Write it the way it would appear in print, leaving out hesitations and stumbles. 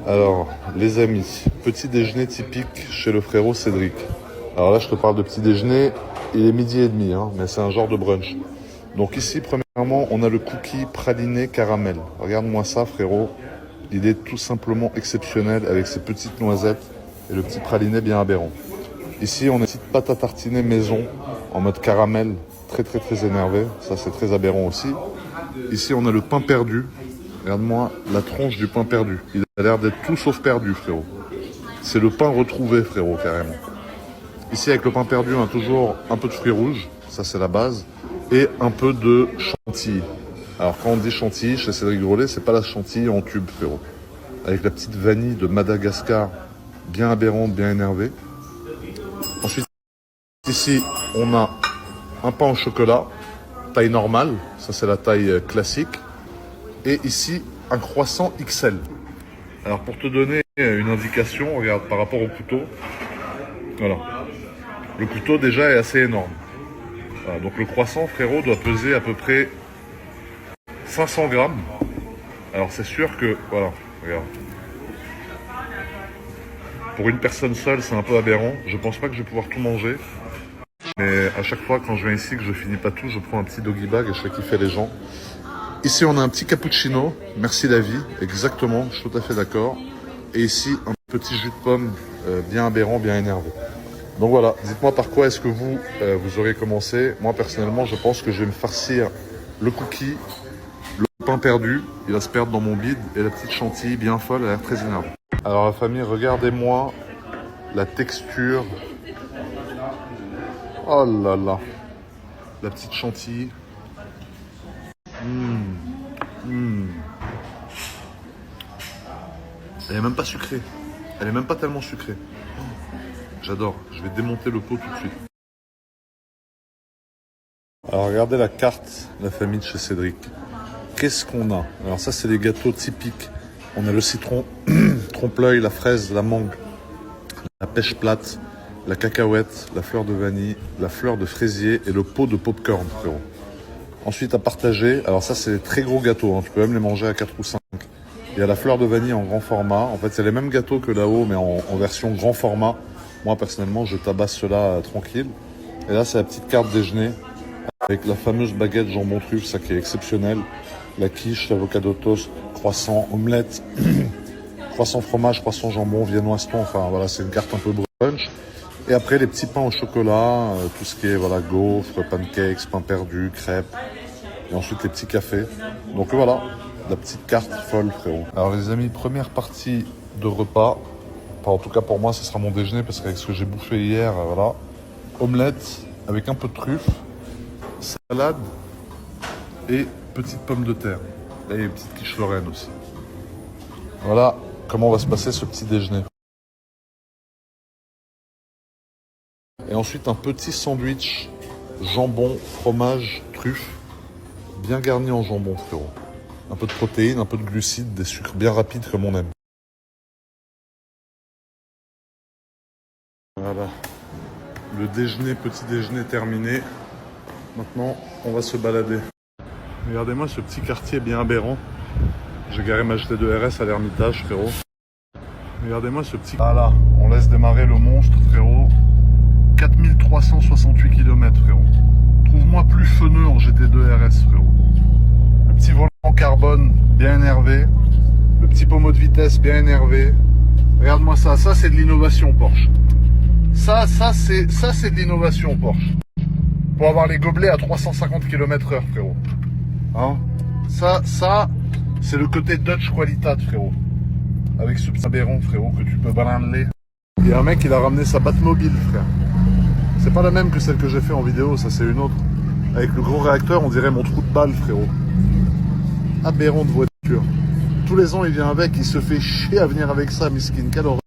Alors, les amis, petit déjeuner typique chez le frérot Cédric. Alors là, je te parle de petit déjeuner, il est 12h30, hein, mais c'est un genre de brunch. Donc ici, premièrement, on a le cookie praliné caramel. Regarde-moi ça, frérot. Il est tout simplement exceptionnel avec ses petites noisettes et le petit praliné bien aberrant. Ici, on a une petite pâte à tartiner maison en mode caramel, très très très énervé. Ça, c'est très aberrant aussi. Ici, on a le pain perdu. Regarde-moi la tronche du pain perdu. Il a l'air d'être tout sauf perdu, frérot. C'est le pain retrouvé, frérot, carrément. Ici, avec le pain perdu, on a toujours un peu de fruits rouges. Ça, c'est la base. Et un peu de chantilly. Alors, quand on dit chantilly, chez Cédric Grolet, c'est pas la chantilly en tube, frérot. Avec la petite vanille de Madagascar, bien aberrante, bien énervée. Ensuite, ici, on a un pain au chocolat, taille normale. Ça, c'est la taille classique. Et ici, un croissant XL. Alors, pour te donner une indication, regarde, par rapport au couteau. Voilà. Le couteau, déjà, est assez énorme. Voilà, donc, le croissant, frérot, doit peser à peu près 500 grammes. Alors, c'est sûr que, voilà, regarde. Pour une personne seule, c'est un peu aberrant. Je pense pas que je vais pouvoir tout manger. Mais à chaque fois, quand je viens ici, que je finis pas tout, je prends un petit doggy bag et je fais kiffer les gens. Ici, on a un petit cappuccino. Merci la vie. Exactement, je suis tout à fait d'accord. Et ici, un petit jus de pomme bien aberrant, bien énervé. Donc voilà, dites-moi par quoi est-ce que vous auriez commencé. Moi, personnellement, je pense que je vais me farcir le cookie, le pain perdu. Il va se perdre dans mon bide. Et la petite chantilly bien folle, elle a l'air très énervée. Alors la famille, regardez-moi la texture. Oh là là. La petite chantilly. Elle est même pas sucrée. Elle est même pas tellement sucrée. J'adore. Je vais démonter le pot tout de suite. Alors regardez la carte, la famille de chez Cédric. Qu'est-ce qu'on a? Alors ça, c'est les gâteaux typiques. On a le citron, trompe-l'œil, la fraise, la mangue, la pêche plate, la cacahuète, la fleur de vanille, la fleur de fraisier et le pot de popcorn, frérot. Ensuite, à partager, alors ça, c'est des très gros gâteaux, hein. Tu peux même les manger à 4 ou 5. Il y a la fleur de vanille en grand format. En fait, c'est les mêmes gâteaux que là-haut, mais en version grand format. Moi, personnellement, je tabasse cela tranquille. Et là, c'est la petite carte déjeuner avec la fameuse baguette jambon truffe, ça qui est exceptionnel. La quiche, l'avocado toast, croissant, omelette, croissant fromage, croissant jambon, viennoise thon. Enfin, voilà, c'est une carte un peu brunch. Et après, les petits pains au chocolat, tout ce qui est, voilà, gaufres, pancakes, pain perdu, crêpes. Et ensuite, les petits cafés. Donc voilà, la petite carte folle, frérot. Alors les amis, première partie de repas. Enfin, en tout cas, pour moi, ce sera mon déjeuner parce qu'avec ce que j'ai bouffé hier, voilà. Omelette avec un peu de truffe, salade et petite pomme de terre. Et une petite quiche Lorraine aussi. Voilà comment va se passer ce petit déjeuner. Et ensuite, un petit sandwich jambon, fromage, truffe, bien garni en jambon, frérot. Un peu de protéines, un peu de glucides, des sucres bien rapides comme on aime. Voilà. Le déjeuner, petit déjeuner terminé. Maintenant, on va se balader. Regardez-moi ce petit quartier bien aberrant. J'ai garé ma GT2 RS à l'Ermitage, frérot. Regardez-moi ce petit... Voilà, on laisse démarrer le monstre, frérot. 4368 km, frérot. Trouve-moi plus feneux en GT2 RS, frérot. Le petit volant en carbone, bien énervé. Le petit pommeau de vitesse, bien énervé. Regarde-moi ça, ça c'est de l'innovation Porsche. Ça c'est de l'innovation Porsche. Pour avoir les gobelets à 350 km/h, frérot. Hein? Ça, c'est le côté Dutch Qualitat, frérot. Avec ce petit aberrant, frérot, que tu peux balander. Il y a un mec, il a ramené sa Batmobile, frère. C'est pas la même que celle que j'ai fait en vidéo, ça c'est une autre. Avec le gros réacteur, on dirait mon trou de balle, frérot. Aberrant de voiture. Tous les ans, il vient avec, il se fait chier à venir avec ça, miskin. Quelle horreur.